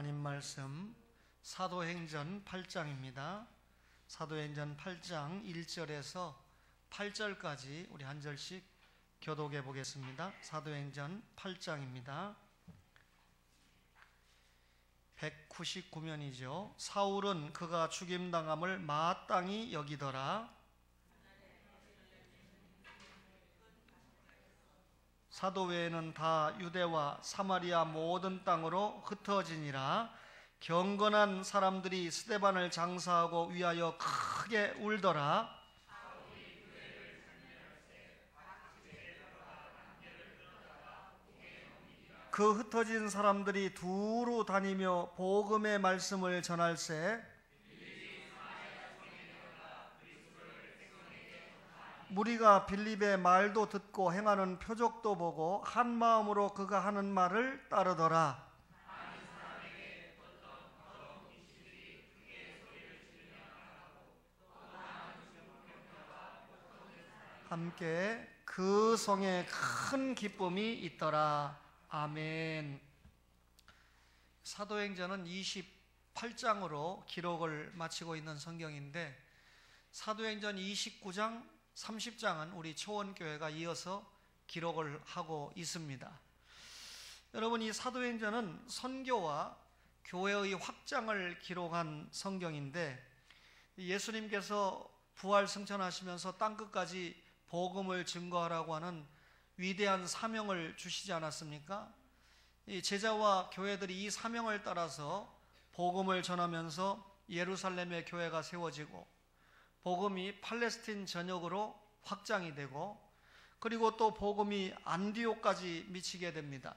하나님 말씀 사도행전 8장입니다. 사도행전 8장 1절에서 8절까지 우리 한 절씩 교독해 보겠습니다. 사도행전 8장입니다. 199면이죠. 사울은 그가 죽임당함을 마땅히 여기더라. 사도 외에는 다 유대와 사마리아 모든 땅으로 흩어지니라. 경건한 사람들이 스데반을 장사하고 위하여 크게 울더라. 그 흩어진 사람들이 두루 다니며 복음의 말씀을 전할세 무리가 빌립의 말도 듣고 행하는 표적도 보고 한 마음으로 그가 하는 말을 따르더라. 함께 그 성에 큰 기쁨이 있더라. 아멘. 사도행전은 28장으로 기록을 마치고 있는 성경인데 사도행전 29장, 30장은 우리 초원교회가 이어서 기록을 하고 있습니다. 여러분, 이 사도행전은 선교와 교회의 확장을 기록한 성경인데 예수님께서 부활 승천하시면서 땅끝까지 복음을 증거하라고 하는 위대한 사명을 주시지 않았습니까? 이 제자와 교회들이 이 사명을 따라서 복음을 전하면서 예루살렘의 교회가 세워지고 복음이 팔레스틴 전역으로 확장이 되고 그리고 또 복음이 안디옥까지 미치게 됩니다.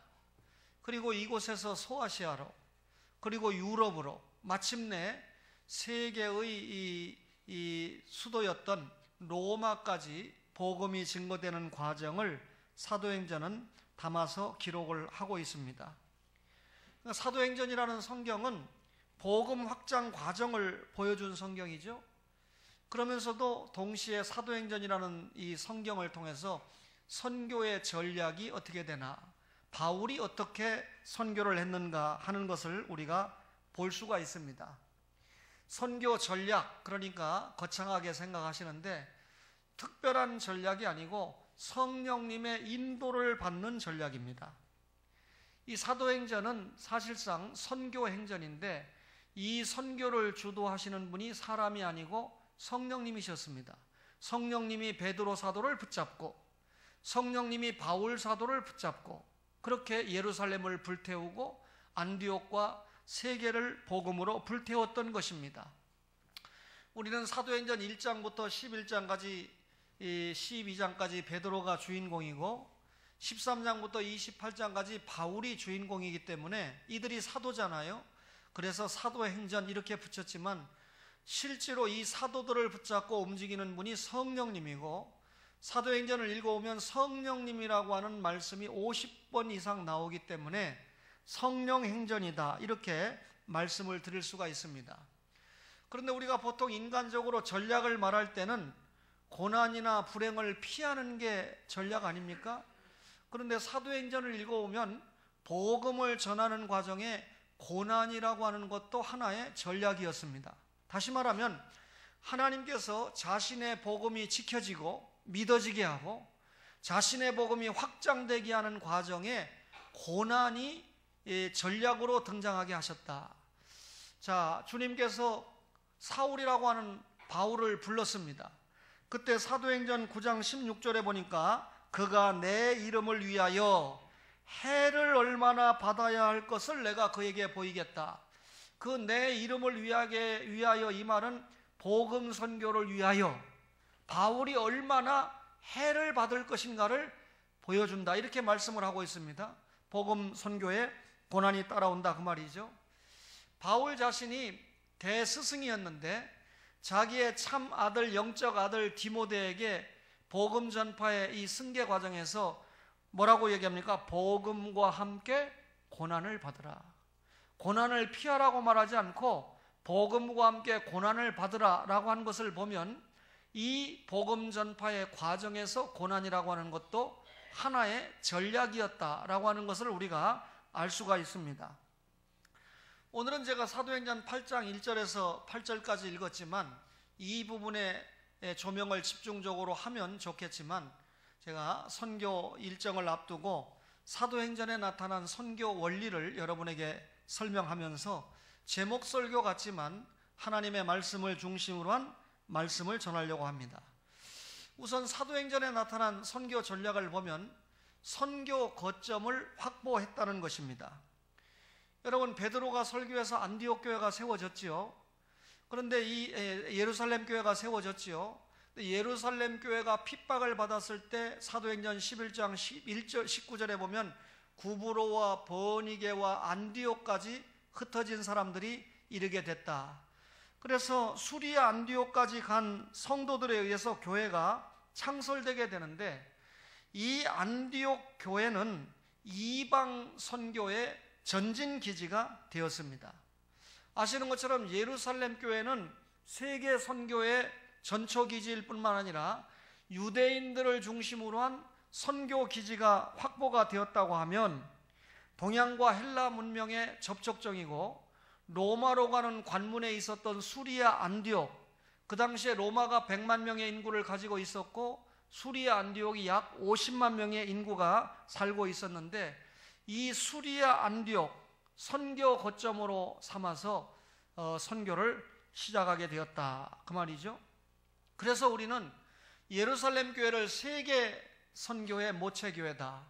그리고 이곳에서 소아시아로 그리고 유럽으로 마침내 세계의 이 수도였던 로마까지 복음이 증거되는 과정을 사도행전은 담아서 기록을 하고 있습니다. 사도행전이라는 성경은 복음 확장 과정을 보여준 성경이죠. 그러면서도 동시에 사도행전이라는 이 성경을 통해서 선교의 전략이 어떻게 되나, 바울이 어떻게 선교를 했는가 하는 것을 우리가 볼 수가 있습니다. 선교 전략, 그러니까 거창하게 생각하시는데 특별한 전략이 아니고 성령님의 인도를 받는 전략입니다. 이 사도행전은 사실상 선교행전인데 이 선교를 주도하시는 분이 사람이 아니고 성령님이셨습니다. 성령님이 베드로 사도를 붙잡고 성령님이 바울 사도를 붙잡고 그렇게 예루살렘을 불태우고 안디옥과 세계를 복음으로 불태웠던 것입니다. 우리는 사도행전 1장부터 11장까지 12장까지 베드로가 주인공이고 13장부터 28장까지 바울이 주인공이기 때문에 이들이 사도잖아요. 그래서 사도행전 이렇게 붙였지만 실제로 이 사도들을 붙잡고 움직이는 분이 성령님이고 사도행전을 읽어보면 성령님이라고 하는 말씀이 50번 이상 나오기 때문에 성령행전이다 이렇게 말씀을 드릴 수가 있습니다. 그런데 우리가 보통 인간적으로 전략을 말할 때는 고난이나 불행을 피하는 게 전략 아닙니까? 그런데 사도행전을 읽어보면 복음을 전하는 과정에 고난이라고 하는 것도 하나의 전략이었습니다. 다시 말하면 하나님께서 자신의 복음이 지켜지고 믿어지게 하고 자신의 복음이 확장되게 하는 과정에 고난이 전략으로 등장하게 하셨다. 자, 주님께서 사울이라고 하는 바울을 불렀습니다. 그때 사도행전 9장 16절에 보니까 그가 내 이름을 위하여 해를 얼마나 받아야 할 것을 내가 그에게 보이겠다. 그 내 이름을 위하여 이 말은 복음 선교를 위하여 바울이 얼마나 해를 받을 것인가를 보여준다 이렇게 말씀을 하고 있습니다. 복음 선교에 고난이 따라온다 그 말이죠. 바울 자신이 대스승이었는데 자기의 참 아들, 영적 아들 디모데에게 복음 전파의 이 승계 과정에서 뭐라고 얘기합니까? 복음과 함께 고난을 받으라. 고난을 피하라고 말하지 않고 복음과 함께 고난을 받으라 라고 하는 것을 보면 이 복음 전파의 과정에서 고난이라고 하는 것도 하나의 전략이었다라고 하는 것을 우리가 알 수가 있습니다. 오늘은 제가 사도행전 8장 1절에서 8절까지 읽었지만 이 부분에 조명을 집중적으로 하면 좋겠지만 제가 선교 일정을 앞두고 사도행전에 나타난 선교 원리를 여러분에게 설명하면서 제목 설교 같지만 하나님의 말씀을 중심으로 한 말씀을 전하려고 합니다. 우선 사도행전에 나타난 선교 전략을 보면 선교 거점을 확보했다는 것입니다. 여러분, 베드로가 설교해서 안디옥 교회가 세워졌지요. 그런데 이 예루살렘 교회가 세워졌지요. 예루살렘 교회가 핍박을 받았을 때 사도행전 11장 11절 19절에 보면 구브로와 버니게와 안디옥까지 흩어진 사람들이 이르게 됐다. 그래서 수리아 안디옥까지 간 성도들에 의해서 교회가 창설되게 되는데, 이 안디옥 교회는 이방 선교의 전진 기지가 되었습니다. 아시는 것처럼 예루살렘 교회는 세계 선교의 전초 기지일 뿐만 아니라 유대인들을 중심으로 한 선교 기지가 확보가 되었다고 하면 동양과 헬라 문명의 접촉점이고, 로마로 가는 관문에 있었던 수리아 안디옥, 그 당시에 로마가 100만 명의 인구를 가지고 있었고 수리아 안디옥이 약 50만 명의 인구가 살고 있었는데, 이 수리아 안디옥 선교 거점으로 삼아서 선교를 시작하게 되었다, 그 말이죠. 그래서 우리는 예루살렘 교회를 세계 선교의 모체교회다,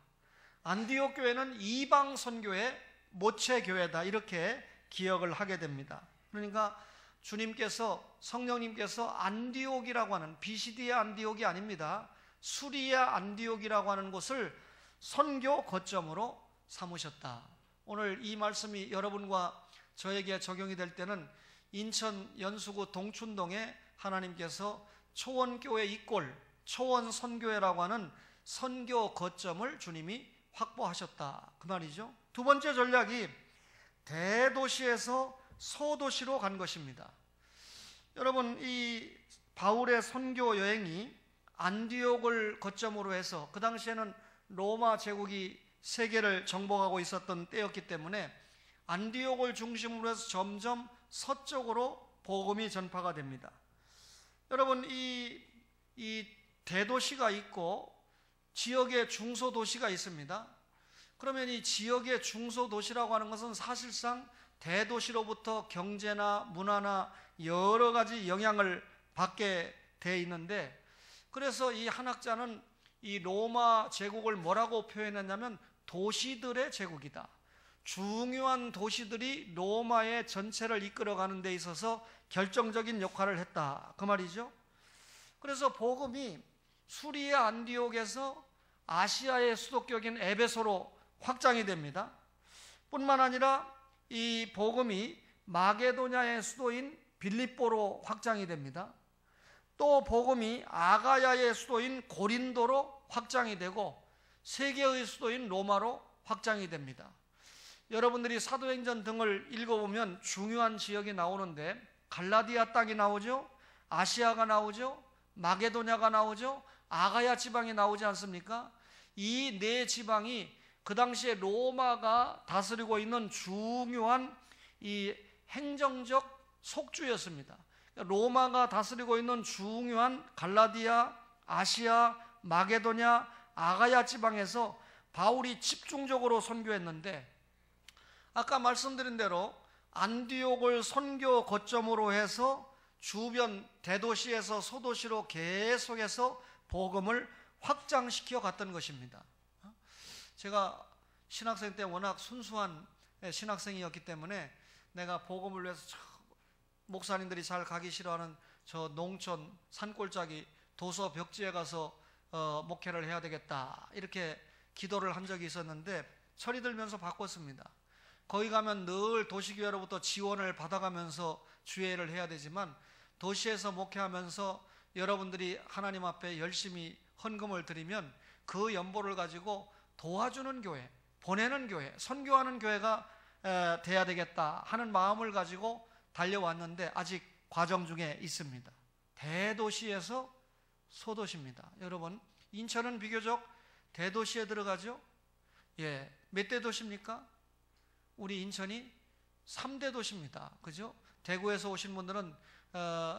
안디옥 교회는 이방 선교의 모체교회다, 이렇게 기억을 하게 됩니다. 그러니까 주님께서, 성령님께서 안디옥이라고 하는, 비시디의 안디옥이 아닙니다, 수리아 안디옥이라고 하는 곳을 선교 거점으로 삼으셨다. 오늘 이 말씀이 여러분과 저에게 적용이 될 때는 인천 연수구 동춘동에 하나님께서 초원교회 이꼴, 초원선교회라고 하는 선교 거점을 주님이 확보하셨다, 그 말이죠. 두 번째 전략이 대도시에서 소도시로 간 것입니다. 여러분, 이 바울의 선교 여행이 안디옥을 거점으로 해서, 그 당시에는 로마 제국이 세계를 정복하고 있었던 때였기 때문에 안디옥을 중심으로 해서 점점 서쪽으로 복음이 전파가 됩니다. 여러분, 이 대도시가 있고 지역의 중소도시가 있습니다. 그러면 이 지역의 중소도시라고 하는 것은 사실상 대도시로부터 경제나 문화나 여러 가지 영향을 받게 돼 있는데, 그래서 이 한학자는 이 로마 제국을 뭐라고 표현했냐면 도시들의 제국이다. 중요한 도시들이 로마의 전체를 이끌어가는 데 있어서 결정적인 역할을 했다, 그 말이죠. 그래서 복음이 수리아 안디옥에서 아시아의 수도격인 에베소로 확장이 됩니다. 뿐만 아니라 이 복음이 마게도냐의 수도인 빌립보로 확장이 됩니다. 또 복음이 아가야의 수도인 고린도로 확장이 되고 세계의 수도인 로마로 확장이 됩니다. 여러분들이 사도행전 등을 읽어보면 중요한 지역이 나오는데, 갈라디아 땅이 나오죠, 아시아가 나오죠, 마게도냐가 나오죠, 아가야 지방이 나오지 않습니까? 이 네 지방이 그 당시에 로마가 다스리고 있는 중요한 이 행정적 속주였습니다. 로마가 다스리고 있는 중요한 갈라디아, 아시아, 마게도냐, 아가야 지방에서 바울이 집중적으로 선교했는데, 아까 말씀드린 대로 안디옥을 선교 거점으로 해서 주변 대도시에서 소도시로 계속해서 복음을 확장시켜 갔던 것입니다. 제가 신학생 때 워낙 순수한 신학생이었기 때문에 내가 복음을 위해서 목사님들이 잘 가기 싫어하는 저 농촌 산골짜기 도서 벽지에 가서 목회를 해야 되겠다, 이렇게 기도를 한 적이 있었는데 철이 들면서 바꿨습니다. 거기 가면 늘 도시교회로부터 지원을 받아가면서 주회를 해야 되지만, 도시에서 목회하면서 여러분들이 하나님 앞에 열심히 헌금을 드리면 그 연보를 가지고 도와주는 교회, 보내는 교회, 선교하는 교회가 돼야 되겠다 하는 마음을 가지고 달려왔는데 아직 과정 중에 있습니다. 대도시에서 소도시입니다. 여러분, 인천은 비교적 대도시에 들어가죠? 몇 대도시입니까? 우리 인천이 3대 도시입니다. 그죠? 대구에서 오신 분들은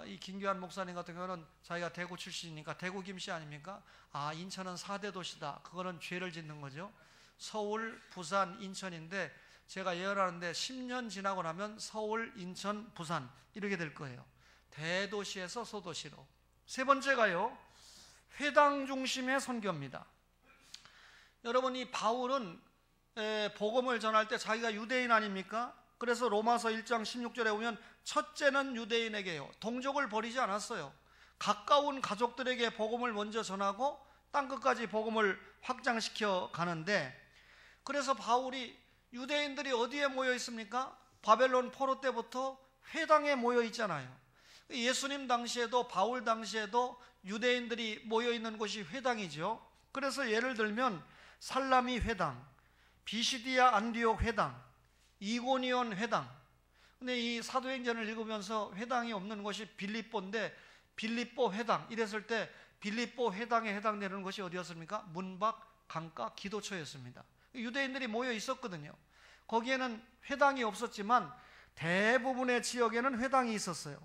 이 김규환 목사님 같은 경우는 자기가 대구 출신이니까 대구 김씨 아닙니까? 아, 인천은 4대 도시다. 그거는 죄를 짓는 거죠. 서울, 부산, 인천인데 제가 예언하는데 10년 지나고 나면 서울, 인천, 부산 이렇게 될 거예요. 대도시에서 소도시로. 세 번째가요, 회당 중심의 선교입니다. 여러분, 이 바울은 복음을 전할 때 자기가 유대인 아닙니까? 그래서 로마서 1장 16절에 보면 첫째는 유대인에게요. 동족을 버리지 않았어요. 가까운 가족들에게 복음을 먼저 전하고 땅끝까지 복음을 확장시켜 가는데, 그래서 바울이 유대인들이 어디에 모여 있습니까? 바벨론 포로 때부터 회당에 모여 있잖아요. 예수님 당시에도 바울 당시에도 유대인들이 모여 있는 곳이 회당이죠. 그래서 예를 들면 살라미 회당, 비시디아 안디옥 회당, 이고니온 회당. 근데 이 사도행전을 읽으면서 회당이 없는 곳이 빌립보인데 빌립보 회당 이랬을 때 빌립보 회당에 해당되는 것이 어디였습니까? 문밖 강가 기도처였습니다. 유대인들이 모여 있었거든요. 거기에는 회당이 없었지만 대부분의 지역에는 회당이 있었어요.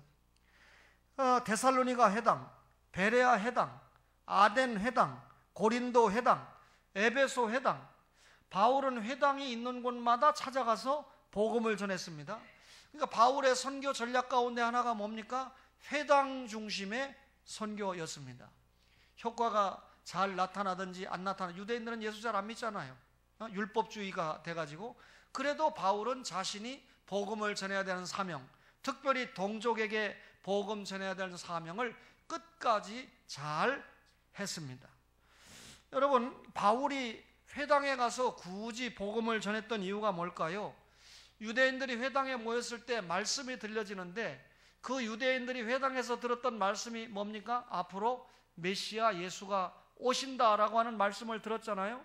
데살로니가 회당, 베레아 회당, 아덴 회당, 고린도 회당, 에베소 회당. 바울은 회당이 있는 곳마다 찾아가서 복음을 전했습니다. 그러니까 바울의 선교 전략 가운데 하나가 뭡니까? 회당 중심의 선교였습니다. 효과가 잘 나타나든지 안 나타나, 유대인들은 예수 잘 안 믿잖아요. 율법주의가 돼가지고. 그래도 바울은 자신이 복음을 전해야 되는 사명, 특별히 동족에게 복음 전해야 되는 사명을 끝까지 잘 했습니다. 여러분, 바울이 회당에 가서 굳이 복음을 전했던 이유가 뭘까요? 유대인들이 회당에 모였을 때 말씀이 들려지는데 그 유대인들이 회당에서 들었던 말씀이 뭡니까? 앞으로 메시아 예수가 오신다라고 하는 말씀을 들었잖아요.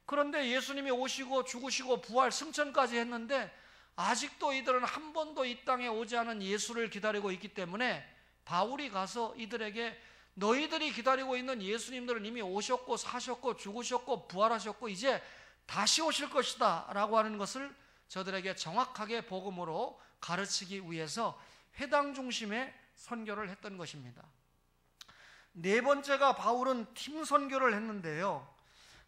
그런데 예수님이 오시고 죽으시고 부활 승천까지 했는데 아직도 이들은 한 번도 이 땅에 오지 않은 예수를 기다리고 있기 때문에 바울이 가서 이들에게 너희들이 기다리고 있는 예수님들은 이미 오셨고 사셨고 죽으셨고 부활하셨고 이제 다시 오실 것이다 라고 하는 것을 저들에게 정확하게 복음으로 가르치기 위해서 회당 중심의 선교를 했던 것입니다. 네 번째가 바울은 팀 선교를 했는데요,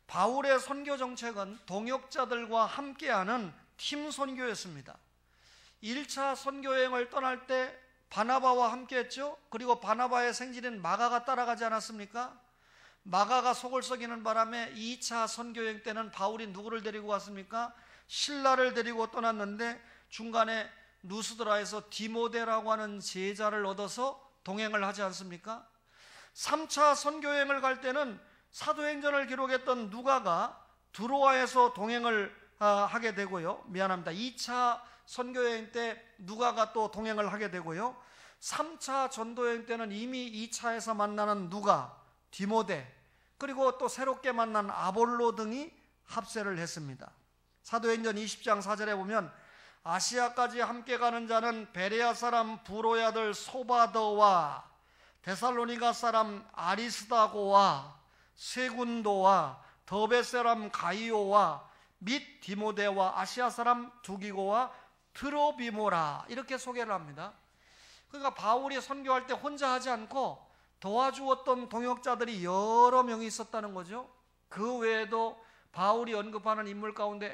바울의 선교 정책은 동역자들과 함께하는 팀 선교였습니다. 1차 선교 여행을 떠날 때 바나바와 함께 했죠. 그리고 바나바의 생질인 마가가 따라가지 않았습니까? 마가가 속을 썩이는 바람에 2차 선교 여행 때는 바울이 누구를 데리고 갔습니까? 실라를 데리고 떠났는데 중간에 루스드라에서 디모데라고 하는 제자를 얻어서 동행을 하지 않습니까? 3차 선교 여행을 갈 때는 사도행전을 기록했던 누가가 드로아에서 동행을 하게 되고요. 2차 선교여행 때 누가가 또 동행을 하게 되고요. 3차 전도여행 때는 이미 2차에서 만나는 누가, 디모데, 그리고 또 새롭게 만난 아볼로 등이 합세를 했습니다. 사도행전 20장 4절에 보면 아시아까지 함께 가는 자는 베레아 사람 부로의 아들 소바더와 데살로니가 사람 아리스다고와 세군도와 더베 사람 가이오와 및 디모데와 아시아 사람 두기고와 트로비모라, 이렇게 소개를 합니다. 그러니까 바울이 선교할 때 혼자 하지 않고 도와주었던 동역자들이 여러 명이 있었다는 거죠. 그 외에도 바울이 언급하는 인물 가운데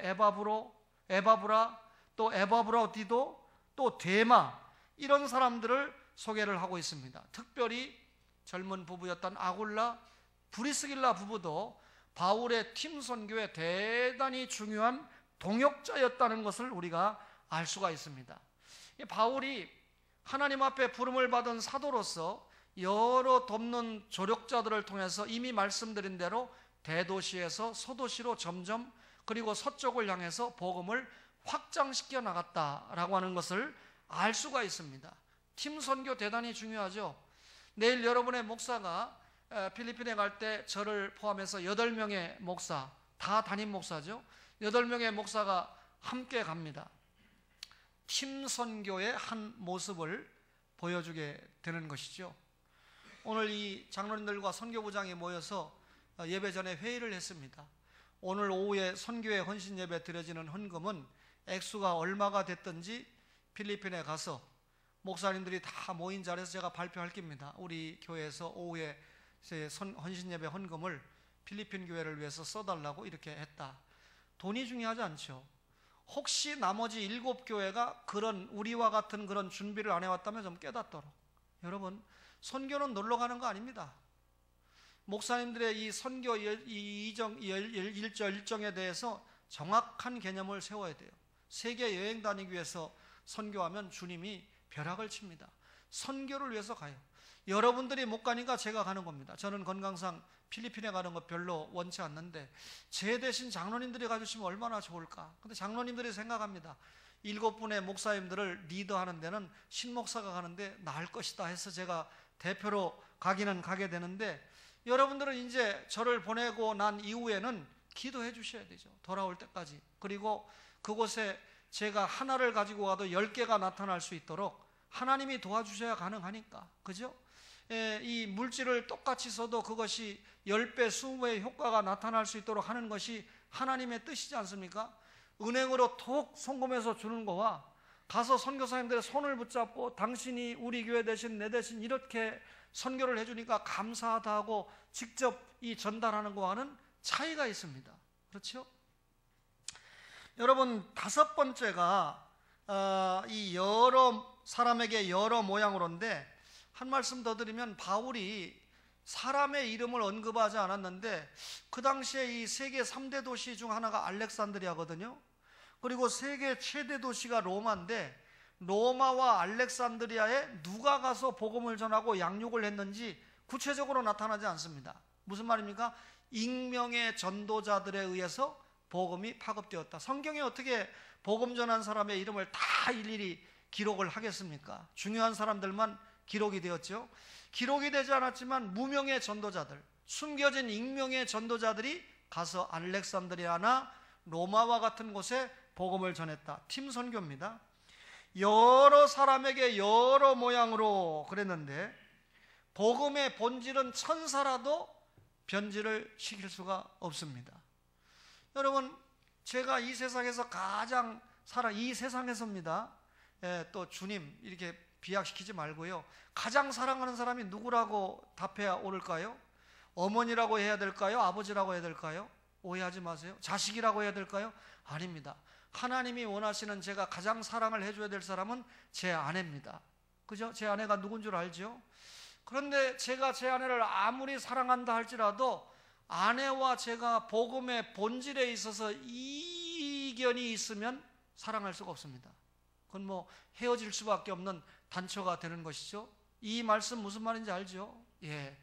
에바브라, 또 에바브라디도, 또 데마, 이런 사람들을 소개를 하고 있습니다. 특별히 젊은 부부였던 아굴라, 브리스길라 부부도 바울의 팀 선교에 대단히 중요한 동역자였다는 것을 우리가 알 수가 있습니다. 바울이 하나님 앞에 부름을 받은 사도로서 여러 돕는 조력자들을 통해서 이미 말씀드린 대로 대도시에서 소도시로 점점, 그리고 서쪽을 향해서 복음을 확장시켜 나갔다라고 하는 것을 알 수가 있습니다. 팀 선교 대단히 중요하죠. 내일 여러분의 목사가 필리핀에 갈 때 저를 포함해서 8명의 목사, 다 담임 목사죠. 8명의 목사가 함께 갑니다. 팀 선교의 한 모습을 보여주게 되는 것이죠. 오늘 이 장로님들과 선교부장이 모여서 예배 전에 회의를 했습니다. 오늘 오후에 선교회 헌신 예배 드려지는 헌금은 액수가 얼마가 됐든지 필리핀에 가서 목사님들이 다 모인 자리에서 제가 발표할 겁니다. 우리 교회에서 오후에 헌신예배 헌금을 필리핀 교회를 위해서 써달라고 이렇게 했다. 돈이 중요하지 않죠. 혹시 나머지 7교회가 그런 우리와 같은 그런 준비를 안 해왔다면 좀 깨닫도록. 여러분, 선교는 놀러 가는 거 아닙니다. 목사님들의 이 선교 일정에 대해서 정확한 개념을 세워야 돼요. 세계 여행 다니기 위해서 선교하면 주님이 벼락을 칩니다. 선교를 위해서 가요. 여러분들이 못 가니까 제가 가는 겁니다. 저는 건강상 필리핀에 가는 거 별로 원치 않는데 제 대신 장로님들이 가주시면 얼마나 좋을까. 근데 장로님들이 생각합니다. 7분의 목사님들을 리더하는 데는 신목사가 가는데 나을 것이다 해서 제가 대표로 가기는 가게 되는데, 여러분들은 이제 저를 보내고 난 이후에는 기도해 주셔야 되죠. 돌아올 때까지. 그리고 그곳에 제가 하나를 가지고 가도 10개가 나타날 수 있도록 하나님이 도와주셔야 가능하니까. 그죠? 이 물질을 똑같이 써도 그것이 10배, 20배의 효과가 나타날 수 있도록 하는 것이 하나님의 뜻이지 않습니까? 은행으로 톡 송금해서 주는 거와 가서 선교사님들의 손을 붙잡고 당신이 우리 교회 대신 내 대신 이렇게 선교를 해주니까 감사하다 하고 직접 이 전달하는 거와는 차이가 있습니다. 그렇죠? 여러분, 5번째가 이 여러 사람에게 여러 모양으로인데, 한 말씀 더 드리면 바울이 사람의 이름을 언급하지 않았는데 그 당시에 이 세계 3대 도시 중 하나가 알렉산드리아거든요. 그리고 세계 최대 도시가 로마인데 로마와 알렉산드리아에 누가 가서 복음을 전하고 양육을 했는지 구체적으로 나타나지 않습니다. 무슨 말입니까? 익명의 전도자들에 의해서 복음이 파급되었다. 성경에 어떻게 복음 전한 사람의 이름을 다 일일이 기록을 하겠습니까? 중요한 사람들만 기록이 되었죠. 기록이 되지 않았지만 무명의 전도자들, 숨겨진 익명의 전도자들이 가서 알렉산드리아나 로마와 같은 곳에 복음을 전했다. 팀 선교입니다. 여러 사람에게 여러 모양으로 그랬는데 복음의 본질은 천사라도 변질을 시킬 수가 없습니다. 여러분, 제가 이 세상에서 가장 이 세상에서입니다. 또 주님 이렇게 비약시키지 말고요. 가장 사랑하는 사람이 누구라고 답해야 옳을까요? 어머니라고 해야 될까요? 아버지라고 해야 될까요? 오해하지 마세요. 자식이라고 해야 될까요? 아닙니다. 하나님이 원하시는 제가 가장 사랑을 해줘야 될 사람은 제 아내입니다. 그죠? 제 아내가 누군 줄 알죠? 그런데 제가 제 아내를 아무리 사랑한다 할지라도 아내와 제가 복음의 본질에 있어서 이견이 있으면 사랑할 수가 없습니다. 그건 뭐 헤어질 수밖에 없는 단초가 되는 것이죠. 이 말씀 무슨 말인지 알죠? 예.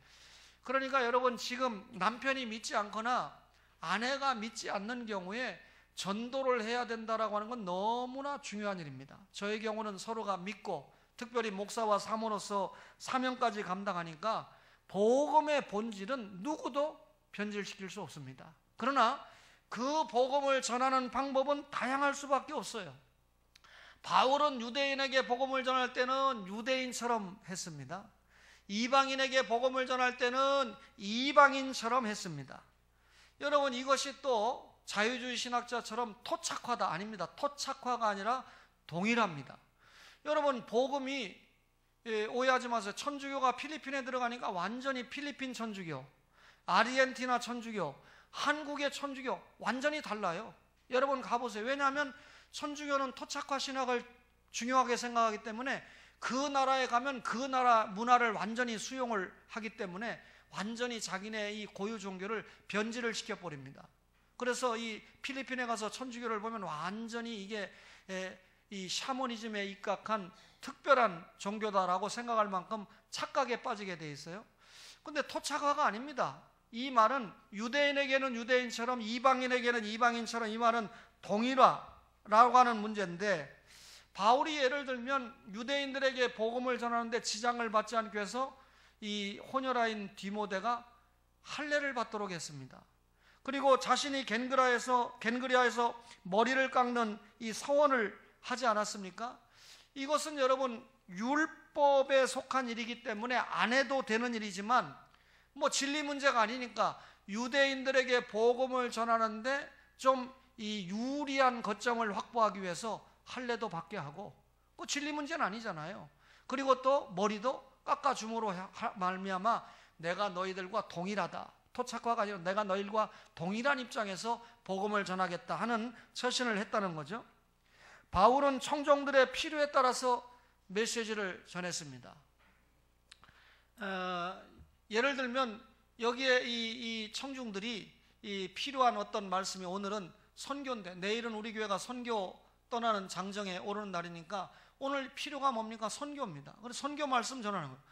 그러니까 여러분, 지금 남편이 믿지 않거나 아내가 믿지 않는 경우에 전도를 해야 된다라고 하는 건 너무나 중요한 일입니다. 저의 경우는 서로가 믿고 특별히 목사와 사모로서 사명까지 감당하니까 복음의 본질은 누구도 변질시킬 수 없습니다. 그러나 그 복음을 전하는 방법은 다양할 수밖에 없어요. 바울은 유대인에게 복음을 전할 때는 유대인처럼 했습니다. 이방인에게 복음을 전할 때는 이방인처럼 했습니다. 여러분, 이것이 또 자유주의 신학자처럼 토착화다 아닙니다. 토착화가 아니라 동일합니다. 여러분, 복음이 오해하지 마세요. 천주교가 필리핀에 들어가니까 완전히 필리핀 천주교, 아르헨티나 천주교, 한국의 천주교 완전히 달라요. 여러분 가보세요. 왜냐하면 천주교는 토착화 신학을 중요하게 생각하기 때문에 그 나라에 가면 그 나라 문화를 완전히 수용을 하기 때문에 완전히 자기네 이 고유 종교를 변질을 시켜버립니다. 그래서 이 필리핀에 가서 천주교를 보면 완전히 이게 이 샤머니즘에 입각한 특별한 종교다라고 생각할 만큼 착각에 빠지게 돼 있어요. 근데 토착화가 아닙니다. 이 말은 유대인에게는 유대인처럼 이방인에게는 이방인처럼, 이 말은 동일화라고 하는 문제인데, 바울이 예를 들면 유대인들에게 복음을 전하는데 지장을 받지 않기 위해서 이 혼혈아인 디모데가 할례를 받도록 했습니다. 그리고 자신이 겐그리아에서 머리를 깎는 이 서원을 하지 않았습니까? 이것은 여러분 율법에 속한 일이기 때문에 안 해도 되는 일이지만 뭐 진리 문제가 아니니까 유대인들에게 복음을 전하는데 좀 이 유리한 거점을 확보하기 위해서 할례도 받게 하고, 뭐 진리 문제는 아니잖아요. 그리고 또 머리도 깎아줌으로 말미암아 내가 너희들과 동일하다, 토착화가 아니라 내가 너희들과 동일한 입장에서 복음을 전하겠다 하는 처신을 했다는 거죠. 바울은 청중들의 필요에 따라서 메시지를 전했습니다. 예를 들면 여기에 이 청중들이 이 필요한 어떤 말씀이, 오늘은 선교인데 내일은 우리 교회가 선교 떠나는 장정에 오르는 날이니까 오늘 필요가 뭡니까? 선교입니다. 그래서 선교 말씀 전하는 거예요.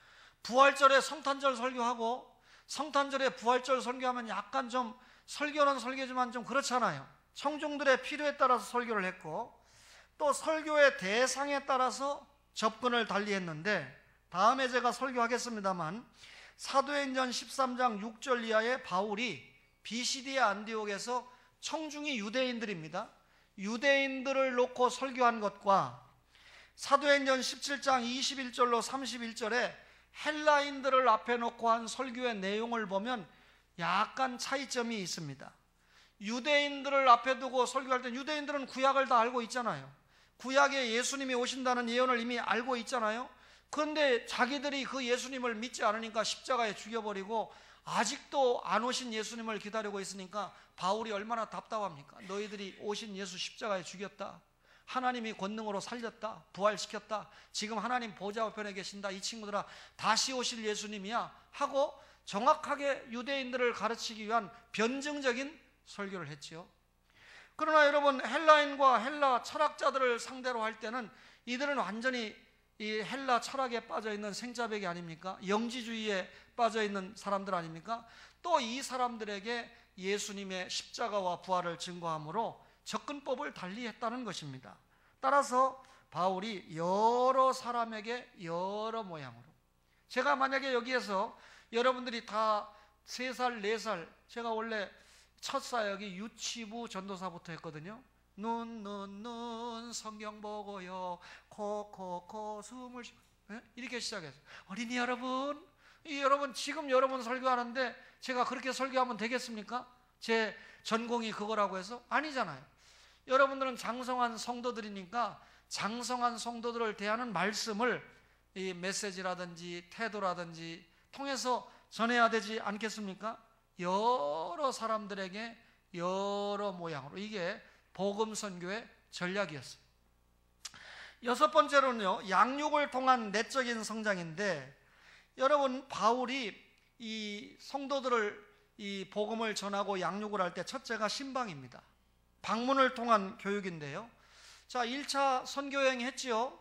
부활절에 성탄절 설교하고, 성탄절에 부활절 설교하면 약간 좀, 설교는 설교지만 좀 그렇잖아요. 청중들의 필요에 따라서 설교를 했고, 또 설교의 대상에 따라서 접근을 달리했는데, 다음에 제가 설교하겠습니다만 사도행전 13장 6절 이하에 바울이 비시디아 안디옥에서 청중이 유대인들입니다. 유대인들을 놓고 설교한 것과 사도행전 17장 21절로 31절에 헬라인들을 앞에 놓고 한 설교의 내용을 보면 약간 차이점이 있습니다. 유대인들을 앞에 두고 설교할 때, 유대인들은 구약을 다 알고 있잖아요. 구약에 예수님이 오신다는 예언을 이미 알고 있잖아요. 그런데 자기들이 그 예수님을 믿지 않으니까 십자가에 죽여버리고 아직도 안 오신 예수님을 기다리고 있으니까 바울이 얼마나 답답합니까? 너희들이 오신 예수 십자가에 죽였다, 하나님이 권능으로 살렸다, 부활시켰다, 지금 하나님 보좌 우편에 계신다, 이 친구들아 다시 오실 예수님이야 하고 정확하게 유대인들을 가르치기 위한 변증적인 설교를 했지요. 그러나 여러분, 헬라인과 헬라 철학자들을 상대로 할 때는 이들은 완전히 이 헬라 철학에 빠져있는 생자백이 아닙니까? 영지주의에 빠져있는 사람들 아닙니까? 또 이 사람들에게 예수님의 십자가와 부활을 증거함으로 접근법을 달리했다는 것입니다. 따라서 바울이 여러 사람에게 여러 모양으로, 제가 만약에 여기에서 여러분들이 다 3살, 4살, 제가 원래 첫 사역이 유치부 전도사부터 했거든요. 눈 성경 보고요, 코 숨을 쉬고, 이렇게 시작했어요. 어린이 여러분, 여러분 지금 여러분 설교하는데 제가 그렇게 설교하면 되겠습니까? 제 전공이 그거라고 해서? 아니잖아요. 여러분들은 장성한 성도들이니까 장성한 성도들을 대하는 말씀을 이 메시지라든지 태도라든지 통해서 전해야 되지 않겠습니까? 여러 사람들에게 여러 모양으로, 이게 복음 선교의 전략이었어요. 6번째로는요, 양육을 통한 내적인 성장인데, 여러분 바울이 이 성도들을 이 복음을 전하고 양육을 할 때 첫째가 신방입니다. 방문을 통한 교육인데요. 자, 1차 선교여행 했지요.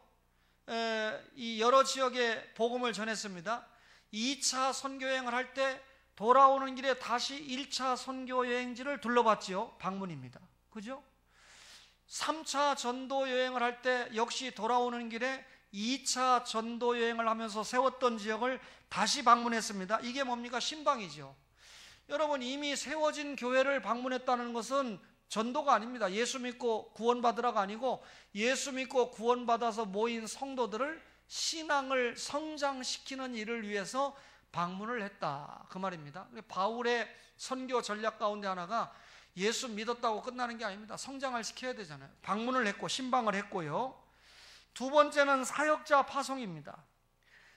이 여러 지역에 복음을 전했습니다. 2차 선교여행을 할 때 돌아오는 길에 다시 1차 선교여행지를 둘러봤지요. 방문입니다. 그죠? 3차 전도 여행을 할 때 역시 돌아오는 길에 2차 전도 여행을 하면서 세웠던 지역을 다시 방문했습니다. 이게 뭡니까? 신방이죠. 여러분, 이미 세워진 교회를 방문했다는 것은 전도가 아닙니다. 예수 믿고 구원받으라가 아니고, 예수 믿고 구원받아서 모인 성도들을 신앙을 성장시키는 일을 위해서 방문을 했다, 그 말입니다. 바울의 선교 전략 가운데 하나가 예수 믿었다고 끝나는 게 아닙니다. 성장을 시켜야 되잖아요. 방문을 했고 신방을 했고요. 2번째는 사역자 파송입니다.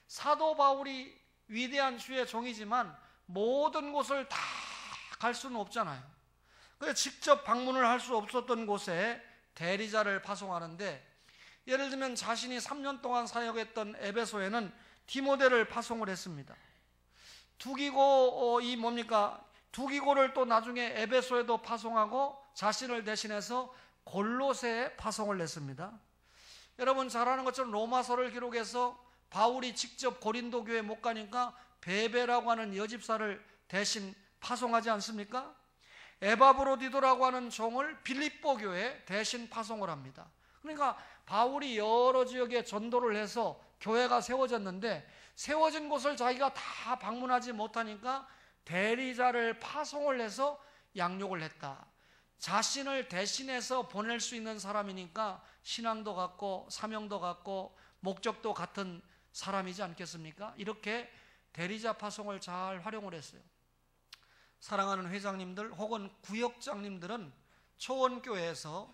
사도 바울이 위대한 주의 종이지만 모든 곳을 다 갈 수는 없잖아요. 그래서 직접 방문을 할 수 없었던 곳에 대리자를 파송하는데, 예를 들면 자신이 3년 동안 사역했던 에베소에는 디모데를 파송을 했습니다. 두기고를 또 나중에 에베소에도 파송하고 자신을 대신해서 골로새에 파송을 냈습니다. 여러분 잘 아는 것처럼 로마서를 기록해서 바울이 직접 고린도 교회에 못 가니까 베베라고 하는 여집사를 대신 파송하지 않습니까? 에바브로디도라고 하는 종을 빌립보 교회에 대신 파송을 합니다. 그러니까 바울이 여러 지역에 전도를 해서 교회가 세워졌는데, 세워진 곳을 자기가 다 방문하지 못하니까 대리자를 파송을 해서 양육을 했다. 자신을 대신해서 보낼 수 있는 사람이니까 신앙도 같고 사명도 같고 목적도 같은 사람이지 않겠습니까? 이렇게 대리자 파송을 잘 활용을 했어요. 사랑하는 회장님들 혹은 구역장님들은 초원교회에서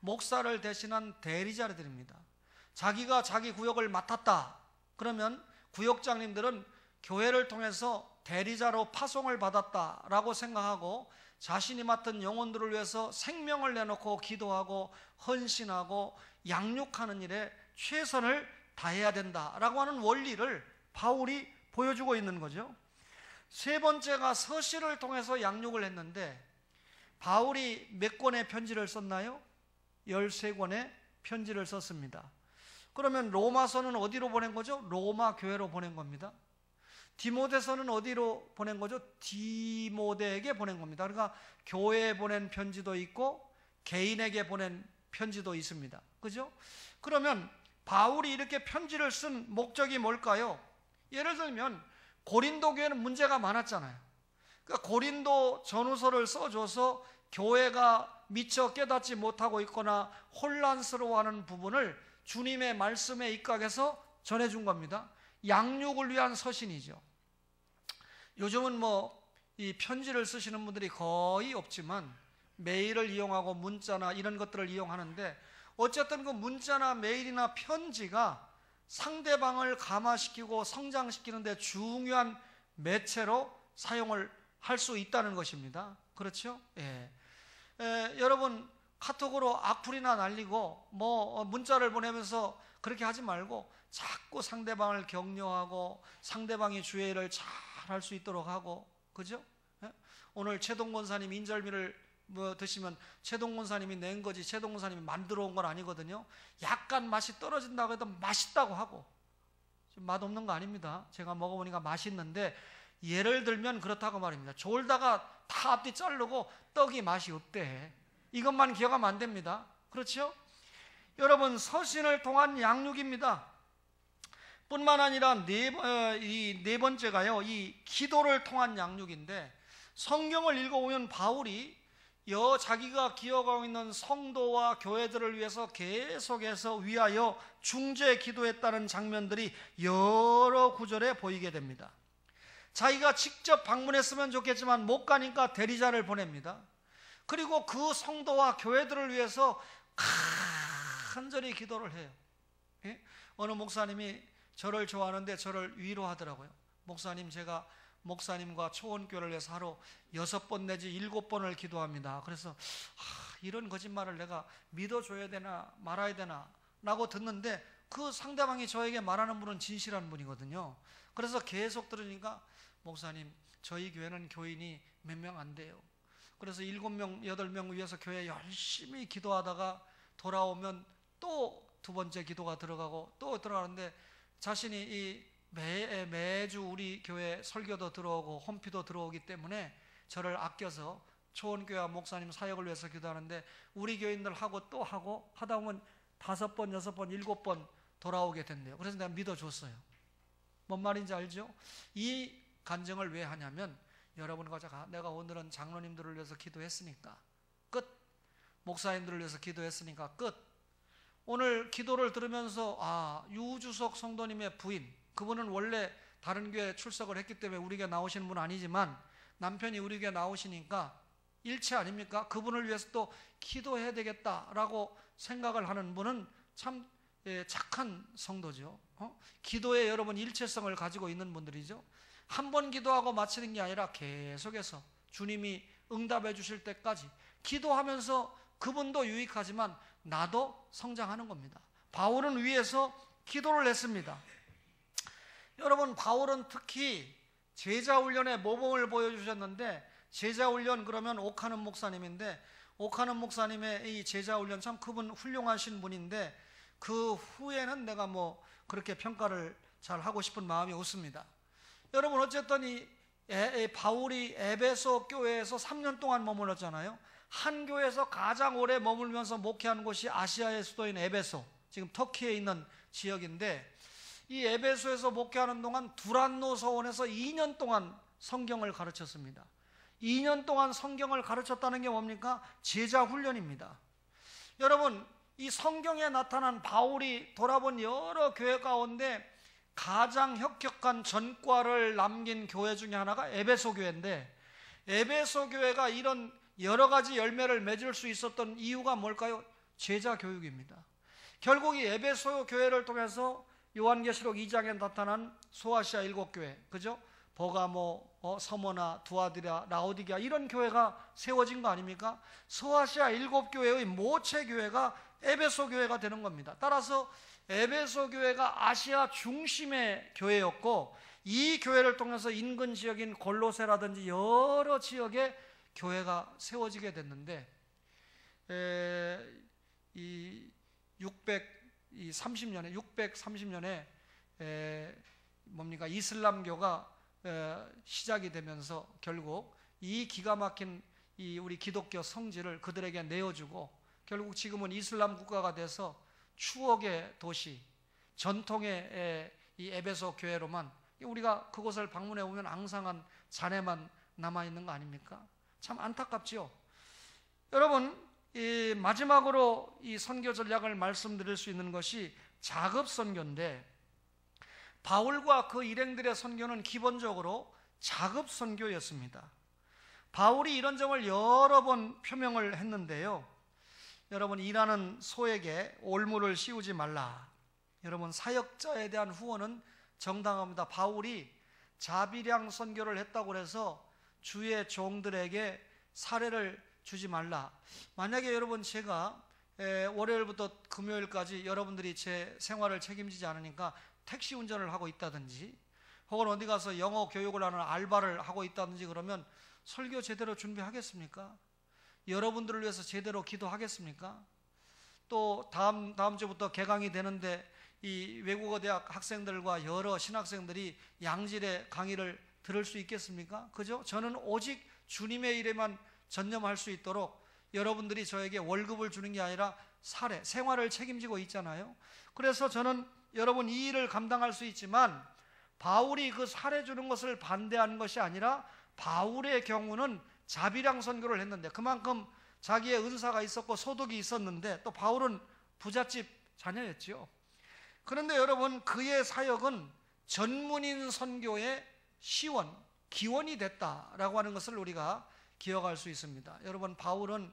목사를 대신한 대리자들입니다. 자기가 자기 구역을 맡았다 그러면 구역장님들은 교회를 통해서 대리자로 파송을 받았다라고 생각하고 자신이 맡은 영혼들을 위해서 생명을 내놓고 기도하고 헌신하고 양육하는 일에 최선을 다해야 된다라고 하는 원리를 바울이 보여주고 있는 거죠. 세 번째가 서신을 통해서 양육을 했는데 바울이 몇 권의 편지를 썼나요? 13권의 편지를 썼습니다. 그러면 로마서는 어디로 보낸 거죠? 로마 교회로 보낸 겁니다. 디모데서는 어디로 보낸 거죠? 디모데에게 보낸 겁니다. 그러니까 교회에 보낸 편지도 있고 개인에게 보낸 편지도 있습니다. 그죠? 그러면 바울이 이렇게 편지를 쓴 목적이 뭘까요? 예를 들면 고린도 교회는 문제가 많았잖아요. 그러니까 고린도 전후서를 써줘서 교회가 미처 깨닫지 못하고 있거나 혼란스러워하는 부분을 주님의 말씀에 입각해서 전해준 겁니다. 양육을 위한 서신이죠. 요즘은 이 편지를 쓰시는 분들이 거의 없지만 메일을 이용하고 문자나 이런 것들을 이용하는데 어쨌든 그 문자나 메일이나 편지가 상대방을 감화시키고 성장시키는 데 중요한 매체로 사용을 할 수 있다는 것입니다. 그렇죠? 예. 여러분 카톡으로 악플이나 날리고 문자를 보내면서 그렇게 하지 말고 자꾸 상대방을 격려하고 상대방이 주의 일을 잘 할 수 있도록 하고, 그죠? 예? 오늘 최동 권사님 인절미를 드시면 최동 권사님이 낸 거지 최동 권사님이 만들어 온 건 아니거든요. 약간 맛이 떨어진다고 해도 맛있다고 하고, 좀 맛없는 거 아닙니다. 제가 먹어보니까 맛있는데 예를 들면 그렇다고 말입니다. 졸다가 다 앞뒤 자르고 떡이 맛이 없대. 이것만 기억하면 안 됩니다. 그렇죠? 여러분 서신을 통한 양육입니다. 뿐만 아니라 이 네 번째가요, 이 기도를 통한 양육인데 성경을 읽어보면 바울이 자기가 기억하고 있는 성도와 교회들을 위해서 계속해서 위하여 중재 기도했다는 장면들이 여러 구절에 보이게 됩니다. 자기가 직접 방문했으면 좋겠지만 못 가니까 대리자를 보냅니다. 그리고 그 성도와 교회들을 위해서 간절히 기도를 해요. 예? 어느 목사님이 저를 좋아하는데 저를 위로하더라고요. 목사님, 제가 목사님과 초원교회를 위해서 하루 6번 내지 7번을 기도합니다. 그래서 이런 거짓말을 내가 믿어줘야 되나 말아야 되나 라고 듣는데 그 상대방이 저에게 말하는 분은 진실한 분이거든요. 그래서 계속 들으니까 목사님, 저희 교회는 교인이 몇 명 안 돼요. 그래서 7명, 8명 위해서 교회 열심히 기도하다가 돌아오면 또 두 번째 기도가 들어가고 또 들어가는데 자신이 매주 우리 교회 설교도 들어오고 홈피도 들어오기 때문에 저를 아껴서 초원교회와 목사님 사역을 위해서 기도하는데 우리 교인들 하고 또 하고 하다 보면 5번, 6번, 7번 돌아오게 된대요. 그래서 내가 믿어줬어요. 뭔 말인지 알죠? 이 간증을 왜 하냐면 여러분과 내가 오늘은 장로님들을 위해서 기도했으니까 끝. 목사님들을 위해서 기도했으니까 끝. 오늘 기도를 들으면서 유주석 성도님의 부인, 그분은 원래 다른 교회에 출석을 했기 때문에 우리 교회 나오시는 분은 아니지만 남편이 우리 교회 나오시니까 일체 아닙니까? 그분을 위해서 또 기도해야 되겠다라고 생각을 하는 분은 참 착한 성도죠. 기도에 여러분 일체성을 가지고 있는 분들이죠. 한 번 기도하고 마치는 게 아니라 계속해서 주님이 응답해 주실 때까지 기도하면서 그분도 유익하지만 나도 성장하는 겁니다. 바울은 위에서 기도를 했습니다. 여러분 바울은 특히 제자훈련의 모범을 보여주셨는데 제자훈련 그러면 오카는 목사님인데 오카는 목사님의 이 제자훈련 참 그분 훌륭하신 분인데 그 후에는 내가 그렇게 평가를 잘 하고 싶은 마음이 없습니다. 여러분 어쨌든 이 바울이 에베소 교회에서 3년 동안 머물렀잖아요. 한 교회에서 가장 오래 머물면서 목회한 곳이 아시아의 수도인 에베소, 지금 터키에 있는 지역인데 이 에베소에서 목회하는 동안 두란노 서원에서 2년 동안 성경을 가르쳤습니다. 2년 동안 성경을 가르쳤다는 게 뭡니까? 제자 훈련입니다. 여러분 이 성경에 나타난 바울이 돌아본 여러 교회 가운데 가장 혁혁한 전과를 남긴 교회 중에 하나가 에베소 교회인데 에베소 교회가 이런 여러 가지 열매를 맺을 수 있었던 이유가 뭘까요? 제자 교육입니다. 결국 이 에베소 교회를 통해서 요한계시록 2장에 나타난 소아시아 7교회, 그죠? 버가모, 서머나, 두아디라, 라오디게아 이런 교회가 세워진 거 아닙니까? 소아시아 7교회의 모체 교회가 에베소 교회가 되는 겁니다. 따라서 에베소 교회가 아시아 중심의 교회였고, 이 교회를 통해서 인근 지역인 골로새라든지 여러 지역에 교회가 세워지게 됐는데, 이 630년에 뭡니까? 이슬람교가 시작이 되면서 결국 이 기가 막힌 이 우리 기독교 성질을 그들에게 내어주고, 결국 지금은 이슬람 국가가 돼서 추억의 도시, 전통의 이 에베소 교회로만, 우리가 그곳을 방문해 보면 앙상한 잔해만 남아있는 거 아닙니까? 참 안타깝지요. 여러분, 이 마지막으로 이 선교 전략을 말씀드릴 수 있는 것이 자급 선교인데, 바울과 그 일행들의 선교는 기본적으로 자급 선교였습니다. 바울이 이런 점을 여러 번 표명을 했는데요. 여러분, 일하는 소에게 올무를 씌우지 말라. 여러분, 사역자에 대한 후원은 정당합니다. 바울이 자비량 선교를 했다고 해서 주의 종들에게 사례를 주지 말라. 만약에 여러분, 제가 월요일부터 금요일까지 여러분들이 제 생활을 책임지지 않으니까 택시 운전을 하고 있다든지, 혹은 어디 가서 영어 교육을 하는 알바를 하고 있다든지 그러면 설교 제대로 준비하겠습니까? 여러분들을 위해서 제대로 기도하겠습니까? 또 다음 주부터 개강이 되는데 이 외국어 대학 학생들과 여러 신학생들이 양질의 강의를 들을 수 있겠습니까? 그죠? 저는 오직 주님의 일에만 전념할 수 있도록 여러분들이 저에게 월급을 주는 게 아니라 생활을 책임지고 있잖아요. 그래서 저는 여러분 이 일을 감당할 수 있지만, 바울이 그 사례 주는 것을 반대하는 것이 아니라 바울의 경우는 자비량 선교를 했는데 그만큼 자기의 은사가 있었고 소득이 있었는데, 또 바울은 부잣집 자녀였죠. 그런데 여러분, 그의 사역은 전문인 선교의 기원이 됐다라고 하는 것을 우리가 기억할 수 있습니다. 여러분, 바울은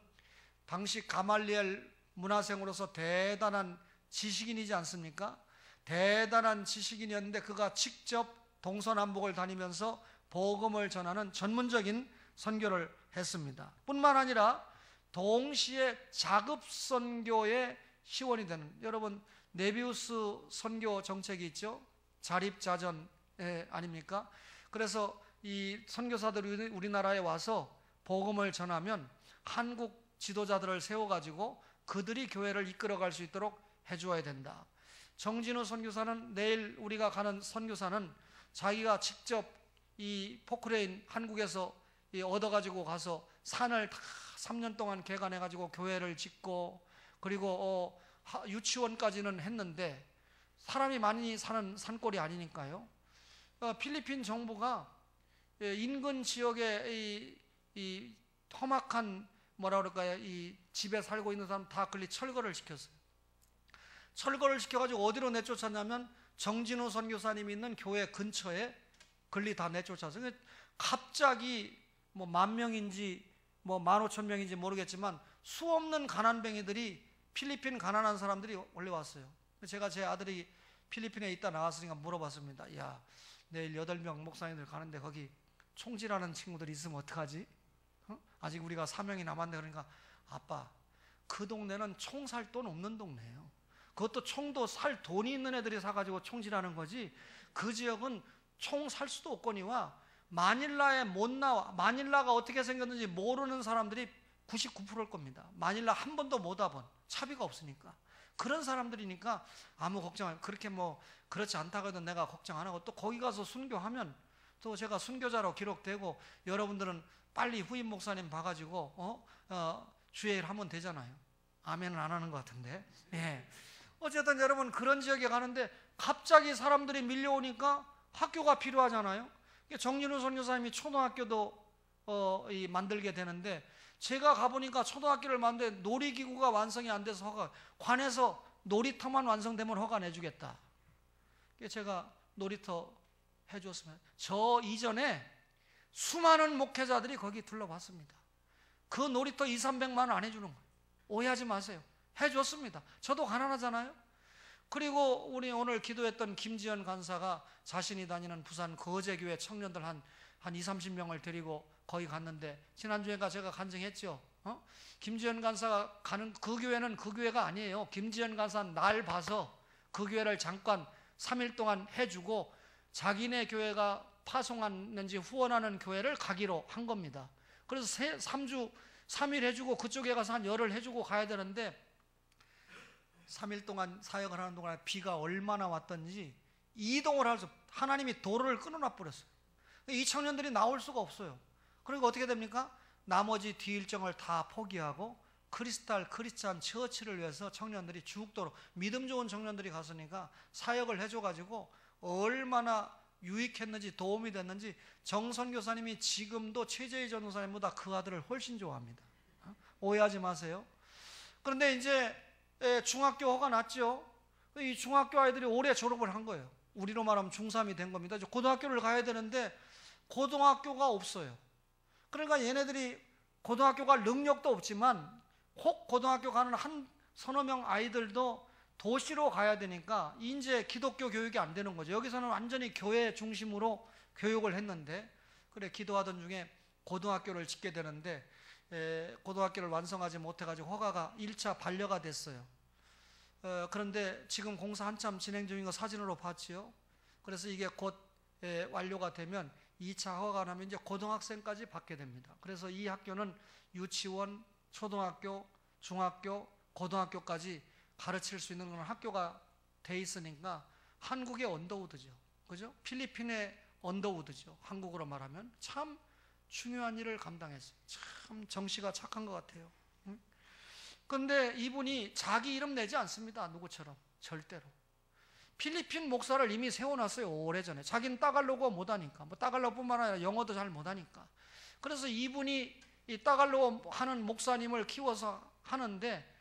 당시 가말리엘 문화생으로서 대단한 지식인이지 않습니까? 대단한 지식인이었는데 그가 직접 동서남북을 다니면서 복음을 전하는 전문적인 선교를 했습니다. 뿐만 아니라 동시에 자급 선교의 시원이 되는, 여러분 네비우스 선교 정책이 있죠. 자립자전 아닙니까? 그래서 이 선교사들이 우리나라에 와서 복음을 전하면 한국 지도자들을 세워가지고 그들이 교회를 이끌어갈 수 있도록 해주어야 된다. 정진우 선교사는, 내일 우리가 가는 선교사는 자기가 직접 이 포크레인 한국에서 얻어가지고 가서 산을 다 3년 동안 개간해가지고 교회를 짓고, 그리고 유치원까지는 했는데 사람이 많이 사는 산골이 아니니까요. 필리핀 정부가 인근 지역에 이 험악한 뭐라 그럴까요? 이 집에 살고 있는 사람 다 끌리 철거를 시켰어요. 철거를 시켜가지고 어디로 내쫓았냐면 정진우 선교사님이 있는 교회 근처에 끌리 다 내쫓았어요. 갑자기 뭐 10,000명인지 뭐 15,000명인지 모르겠지만 수없는 가난뱅이들이, 필리핀 가난한 사람들이 원래 왔어요. 제가 제 아들이 필리핀에 있다 나왔으니까 물어봤습니다. 야, 내일 8명 목사님들 가는데 거기 총질하는 친구들 있으면 어떡하지? 아직 우리가 사명이 남았네. 그러니까 아빠, 그 동네는 총 살 돈 없는 동네예요. 그것도 총도 살 돈이 있는 애들이 사가지고 총질하는 거지, 그 지역은 총 살 수도 없거니와 마닐라에 못 나와. 마닐라가 어떻게 생겼는지 모르는 사람들이 99%일 겁니다. 마닐라 한 번도 못 와본, 차비가 없으니까. 그런 사람들이니까 아무 걱정 안 해요. 그렇게 뭐 그렇지 않다고 해도 내가 걱정 안 하고, 또 거기 가서 순교하면 또 제가 순교자로 기록되고 여러분들은 빨리 후임 목사님 봐가지고 주의 일 하면 되잖아요. 아멘은 안 하는 것 같은데. 예. 어쨌든 여러분, 그런 지역에 가는데 갑자기 사람들이 밀려오니까 학교가 필요하잖아요. 정진우 선교사님이 초등학교도 만들게 되는데, 제가 가보니까 초등학교를 만드는데 놀이기구가 완성이 안 돼서 관에서 놀이터만 완성되면 허가 내주겠다. 제가 놀이터 해줬으면, 저 이전에 수많은 목회자들이 거기 둘러봤습니다. 그 놀이터 2, 300만 원 안 해주는 거예요. 오해하지 마세요. 해줬습니다. 저도 가난하잖아요. 그리고 우리 오늘 기도했던 김지연 간사가 자신이 다니는 부산 거제교회 청년들 한 2, 30명을 데리고 거기 갔는데, 지난주에가 제가 간증했죠. 김지연 간사가 가는 그 교회는 그 교회가 아니에요. 김지연 간사 날 봐서 그 교회를 잠깐 3일 동안 해주고 자기네 교회가 파송하는지 후원하는 교회를 가기로 한 겁니다. 그래서 3주 3일 해주고 그쪽에 가서 한 열흘 해주고 가야 되는데, 3일 동안 사역을 하는 동안에 비가 얼마나 왔던지 이동을 할 수, 하나님이 도로를 끊어놔 버렸어요. 이 청년들이 나올 수가 없어요. 그러니까 어떻게 됩니까? 나머지 뒤 일정을 다 포기하고 크리스탈 크리스찬 처치를 위해서 청년들이 죽도록, 믿음 좋은 청년들이 갔으니까 사역을 해줘가지고 얼마나 유익했는지, 도움이 됐는지. 정선교사님이 지금도 최재희 전도사님보다 그 아들을 훨씬 좋아합니다. 오해하지 마세요. 그런데 이제 중학교가 났죠. 이 중학교 아이들이 올해 졸업을 한 거예요. 우리로 말하면 중3이 된 겁니다. 고등학교를 가야 되는데 고등학교가 없어요. 그러니까 얘네들이 고등학교 갈 능력도 없지만 혹 고등학교 가는 한 서너 명 아이들도 도시로 가야 되니까 이제 기독교 교육이 안 되는 거죠. 여기서는 완전히 교회 중심으로 교육을 했는데, 그래 기도하던 중에 고등학교를 짓게 되는데 고등학교를 완성하지 못해가지고 허가가 1차 반려가 됐어요. 그런데 지금 공사 한참 진행 중인 거 사진으로 봤지요. 그래서 이게 곧 완료가 되면 2차 허가가 나면 이제 고등학생까지 받게 됩니다. 그래서 이 학교는 유치원, 초등학교, 중학교, 고등학교까지 가르칠 수 있는 그런 학교가 돼 있으니까 한국의 언더우드죠. 그죠? 필리핀의 언더우드죠. 한국으로 말하면 참 중요한 일을 감당했어요. 참 정씨가 착한 것 같아요. 그런데 이분이 자기 이름 내지 않습니다. 누구처럼. 절대로. 필리핀 목사를 이미 세워놨어요. 오래전에. 자기는 따갈로그 못하니까. 뭐 따갈로그뿐만 아니라 영어도 잘 못하니까. 그래서 이분이 이 따갈로그 하는 목사님을 키워서 하는데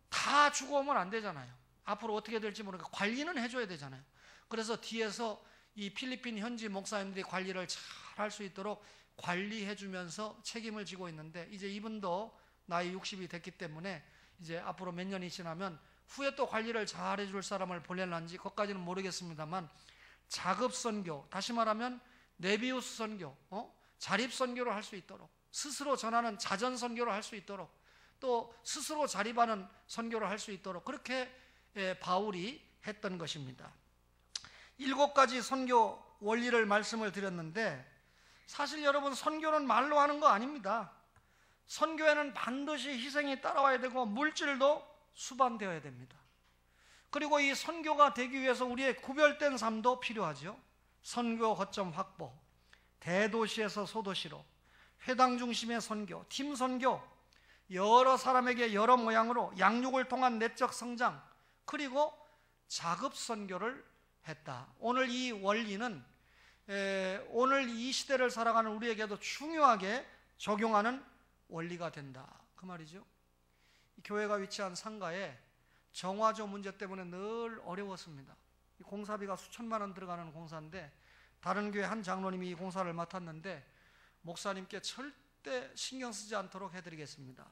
다 죽어오면 안 되잖아요. 앞으로 어떻게 될지 모르니까 관리는 해줘야 되잖아요. 그래서 뒤에서 이 필리핀 현지 목사님들이 관리를 잘 할 수 있도록 관리해주면서 책임을 지고 있는데, 이제 이분도 나이 60이 됐기 때문에 이제 앞으로 몇 년이 지나면 후에 또 관리를 잘 해줄 사람을 보낼런지 그것까지는 모르겠습니다만, 자급 선교, 다시 말하면 네비우스 선교, 자립 선교를 할 수 있도록, 스스로 전하는 자전 선교를 할 수 있도록, 또 스스로 자립하는 선교를 할 수 있도록 그렇게 바울이 했던 것입니다. 7가지 선교 원리를 말씀을 드렸는데, 사실 여러분 선교는 말로 하는 거 아닙니다. 선교에는 반드시 희생이 따라와야 되고 물질도 수반되어야 됩니다. 그리고 이 선교가 되기 위해서 우리의 구별된 삶도 필요하죠. 선교 거점 확보, 대도시에서 소도시로, 회당 중심의 선교, 팀 선교, 여러 사람에게 여러 모양으로 양육을 통한 내적 성장, 그리고 자급 선교를 했다. 오늘 이 원리는 오늘 이 시대를 살아가는 우리에게도 중요하게 적용하는 원리가 된다, 그 말이죠. 교회가 위치한 상가에 정화조 문제 때문에 늘 어려웠습니다. 공사비가 수천만 원 들어가는 공사인데 다른 교회 한 장로님이 이 공사를 맡았는데 목사님께 절대 신경 쓰지 않도록 해드리겠습니다.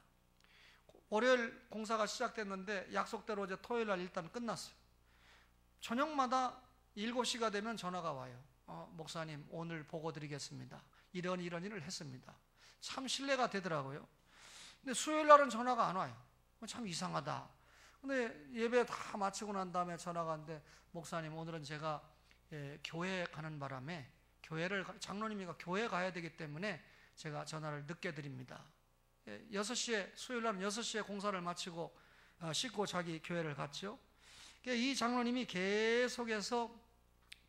월요일 공사가 시작됐는데 약속대로 어제 토요일 날 일단 끝났어요. 저녁마다 7시가 되면 전화가 와요. 목사님 오늘 보고 드리겠습니다. 이런 일을 했습니다. 참 신뢰가 되더라고요. 근데 수요일 날은 전화가 안 와요. 참 이상하다. 근데 예배 다 마치고 난 다음에 전화가 왔는데, 목사님 오늘은 제가 교회 가는 바람에 장로님이가 교회 가야 되기 때문에 제가 전화를 늦게 드립니다. 6시에 수요일 날은 6시에 공사를 마치고 씻고 자기 교회를 갔죠. 이 장로님이 계속해서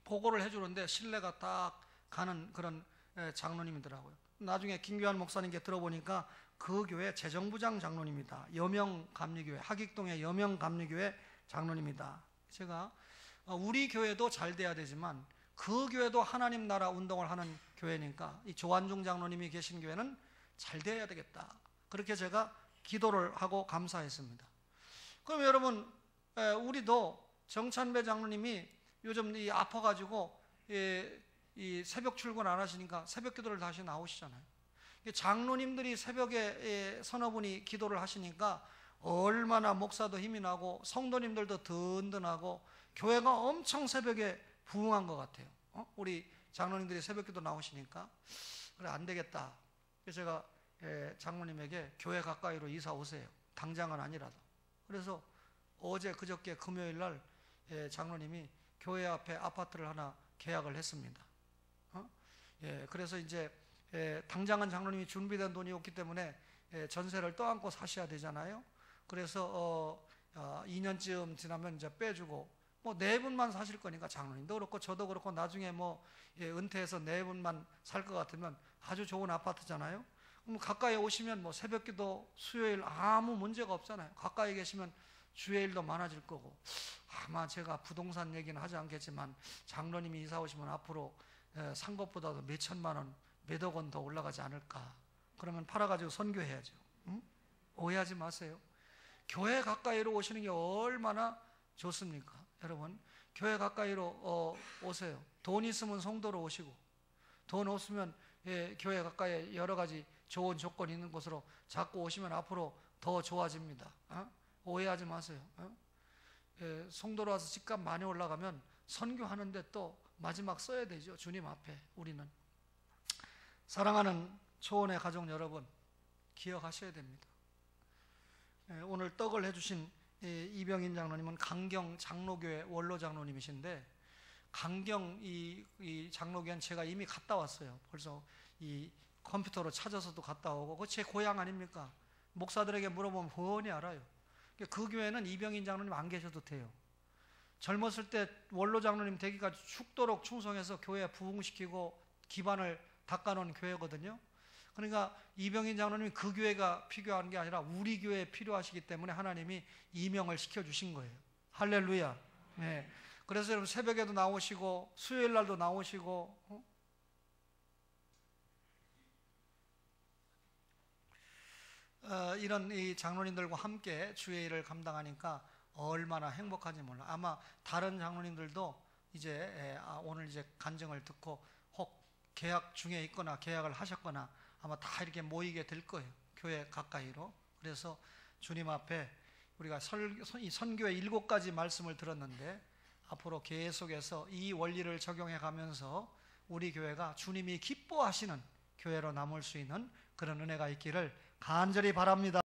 보고를 해주는데 신뢰가 딱 가는 그런 장로님이더라고요. 나중에 김규환 목사님께 들어보니까 그 교회 재정부장 장로님이다. 여명감리교회, 하객동의 여명감리교회 장로님이다. 제가 우리 교회도 잘 돼야 되지만 그 교회도 하나님 나라 운동을 하는 교회니까 이 조한중 장로님이 계신 교회는 잘 돼야 되겠다. 그렇게 제가 기도를 하고 감사했습니다. 그럼 여러분, 우리도 정찬배 장로님이 요즘 아파가지고 이 새벽 출근 안 하시니까 새벽 기도를 다시 나오시잖아요. 장로님들이 새벽에 서너 분이 기도를 하시니까 얼마나 목사도 힘이 나고 성도님들도 든든하고 교회가 엄청 새벽에 부흥한 것 같아요. 우리 장로님들이 새벽기도 나오시니까 그래 안 되겠다. 그래서 제가 장로님에게 교회 가까이로 이사 오세요. 당장은 아니라도. 그래서 어제 그저께 금요일 날 장로님이 교회 앞에 아파트를 하나 계약을 했습니다. 그래서 이제 당장은 장로님이 준비된 돈이 없기 때문에 전세를 떠안고 사셔야 되잖아요. 그래서 2년쯤 지나면 이제 빼주고 뭐 네 분만 사실 거니까 장로님도 그렇고 저도 그렇고 나중에 뭐 은퇴해서 네 분만 살 것 같으면 아주 좋은 아파트잖아요. 그럼 가까이 오시면 뭐 새벽기도 수요일 아무 문제가 없잖아요. 가까이 계시면 주일도 많아질 거고 아마 제가 부동산 얘기는 하지 않겠지만 장로님이 이사 오시면 앞으로 산 것보다도 몇 천만 원, 몇억 원 더 올라가지 않을까. 그러면 팔아가지고 선교해야죠. 응? 오해하지 마세요. 교회 가까이로 오시는 게 얼마나 좋습니까? 여러분 교회 가까이로 오세요. 돈 있으면 성도로 오시고 돈 없으면 교회 가까이에 여러 가지 좋은 조건이 있는 곳으로 자꾸 오시면 앞으로 더 좋아집니다. 오해하지 마세요. 성도로 와서 집값 많이 올라가면 선교하는데 또 마지막 써야 되죠. 주님 앞에 우리는. 사랑하는 초원의 가족 여러분, 기억하셔야 됩니다. 오늘 떡을 해주신 이병인 장로님은 강경 장로교회 원로 장로님이신데 강경 이 장로교회는 제가 이미 갔다 왔어요. 벌써 이 컴퓨터로 찾아서도 갔다 오고 그거 제 고향 아닙니까? 목사들에게 물어보면 훤히 알아요. 그 교회는 이병인 장로님 안 계셔도 돼요. 젊었을 때 원로 장로님 되기가 죽도록 충성해서 교회 부흥시키고 기반을 닦아놓은 교회거든요. 그러니까 이병인 장로님이 그 교회가 필요한 게 아니라 우리 교회에 필요하시기 때문에 하나님이 임명을 시켜주신 거예요. 할렐루야. 네. 그래서 여러분 새벽에도 나오시고 수요일 날도 나오시고 이런 이 장로님들과 함께 주의 일을 감당하니까 얼마나 행복한지 몰라. 아마 다른 장로님들도 이제 오늘 이제 간증을 듣고 혹 계약 중에 있거나 계약을 하셨거나 아마 다 이렇게 모이게 될 거예요. 교회 가까이로. 그래서 주님 앞에 우리가 이 선교의 7가지 말씀을 들었는데 앞으로 계속해서 이 원리를 적용해 가면서 우리 교회가 주님이 기뻐하시는 교회로 남을 수 있는 그런 은혜가 있기를 간절히 바랍니다.